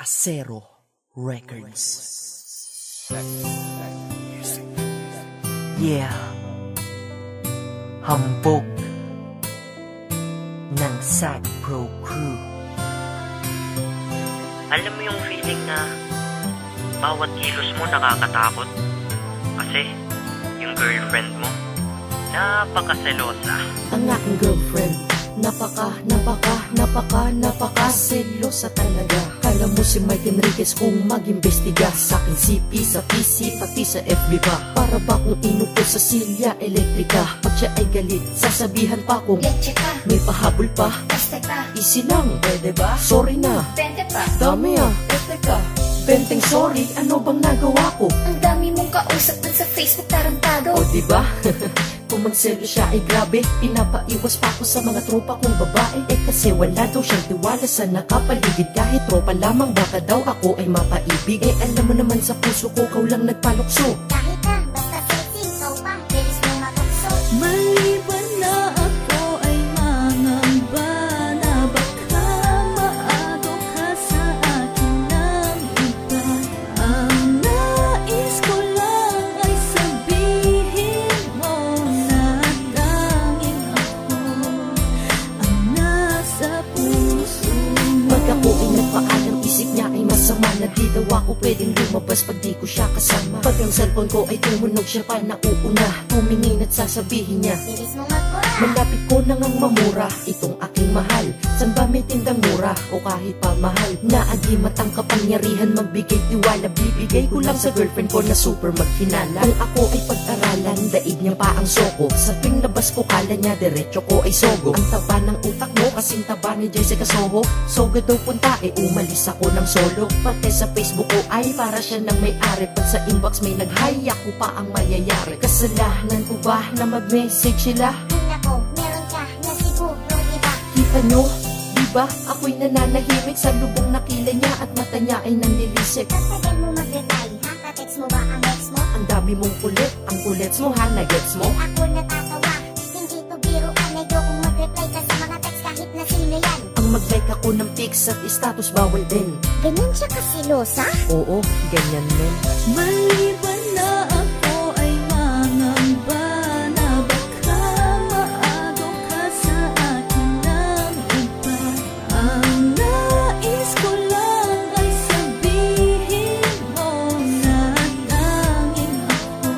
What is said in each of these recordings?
Acero Records. Yeah. Hambog ng Sad Pro Crew. Alam mo yung feeling na bawat kilos mo nakakatakot kasi yung girlfriend mo napakaselosa. Ang aking girlfriend napaka-selosa talaga. Kala mo si Mike Enriquez kung mag-imbestiga sa aking CP, sa PC, pati sa FB pa. Para ba kung inupo sa silya elektrika? Pag siya ay galit, sasabihan pa kung leche ka, may pahabol pa, este ka, easy lang, pwede ba? Sorry na, 20 pa, dami este ka. Benteng sorry, ano bang nagawa ko? Ang dami mong kausap dun sa Facebook, tarantado. O diba? Kung magselo siya ay grabe, pinapaiwas pa ako sa mga tropa kong babae. Eh kasi wala daw siyang tiwala sa nakapaligid. Kahit tropa lamang baka daw ako ay mapaibig. Eh alam mo naman sa puso ko, ikaw lang nagpalukso. Kahit na, basta sexy, ikaw pa, bilis mo matukso. Maliban na ako ay mangamba na baka maagaw ka sa akin ng iba. Ang nais ko lang ay sabihin mo na tanging ako ang nasa puso mo. Pag ako ay nagpaalam, isip niya ay masama na di daw ako pwedeng lumabas pag di ko siya kasama. Pag ang cellphone ko ay tumunog, siya pa nauuna, tumingin at sasabihin niya, Bilis mo magpura. malapit ko na ngang mamura itong aking mahal. San ba may tindang mura o kahit pa mahal? Naagimat ang kapangyarihan magbigay tiwala. Bibigay ko lang sa girlfriend ko na super maghinala. Kung ako ay pag-aralan, daig niya pa ang soko. Sa tuwing labas ko kala niya diretso ko ay sogo. Ang taba ng utak mo kasing taba ni Jessica Soho. Sogo daw punta eh umalis ako ng solo. Pati sa Facebook ko ay para siya nang may-ari. Pag sa inbox may nag-hi, ako pa ang mayayari. Kasalanan ko ba na mag-message sila? Nako, meron ka na siguro, diba? Kita nyo, diba? Ako'y nananahimik sa lubong na kilay niya at mata niya ay nanlilisik. Tagal mo mag-reply, ha? Ka-text mo ba ang ex mo? Ang dami mong kulit, ang kulets mo ha, nagets mo? Eh ako natatawa, hindi to biro ka. Medyo kung mag-reply ka sa mga text kahit na sino yan. Ang mag-like ako ng pics at status bawal din. Ganyan siya kasilosa? Oo, ganyan men. Maliban na ako ay mangamba na baka maagaw ka sa akin ng iba. Ang nais ko lang ay sabihin mo na tanging ako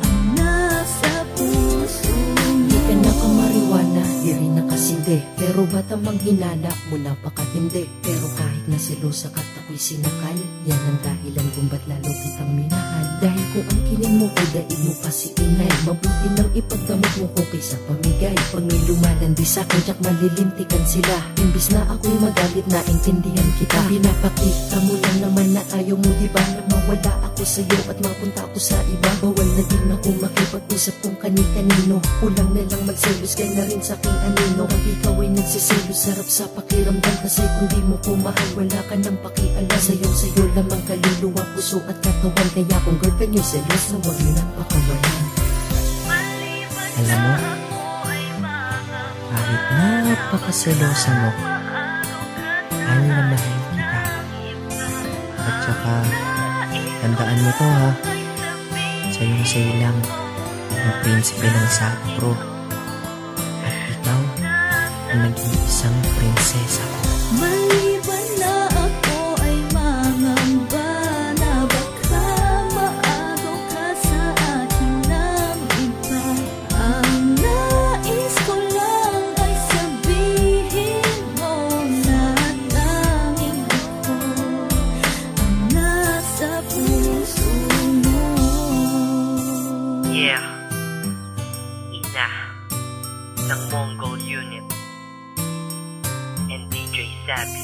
ang nasa puso mo. Di ka nakamariwana, di rin nakasindi. Pero ba't ang manghinala mo napakatindi? Pero kahit na selosa ka't ako'y sinakal, yan ang dahilan kung ba't lalo kitang minahal. Dahil kung ang kiling mo ay daig mo pa si inay, mabuti nang ipagdamot mo ko kaysa pamigay. Pag may lumalandi sa'kin, tsak malilintikan sila. Imbis na ako'y magalit, na intindihan kita. Pinapakita mo lang naman na ayaw mo, diba? Na mawala ako sa'yo at mapunta ako sa iba. Bawal na din ako makipag-usap kung kani-kanino. Ulang na lang magselos, kaya na rin sa'king anino. Pag ikaw ay nagsiselos, sarap sa pakiramdam. Kasi kung di mo ko mahal, wala ka nang pakialam. Sa'yo lamang kaluluwa, puso at katawan. Kaya kung girlfriend yung selos, na wag yun ang pakawalan. Alam mo, kahit napakaselosa mo, mahal na mahal kita. At saka, tandaan mo to ha, sa'yo lang ang prinsipe ng Sad Pro. At ikaw ang nag-iisang prinsesa ko. Maliban na ako ay mangamba na baka maagaw ka sa akin ng iba. Ang nais ko lang ay sabihin mo na tanging ako ang nasa puso mo. Yeah. Ina ng Mongol Unit and DJ Sabi.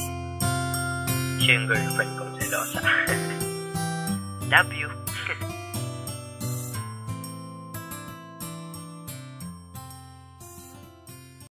Siya yung girlfriend kong selosa. Love you.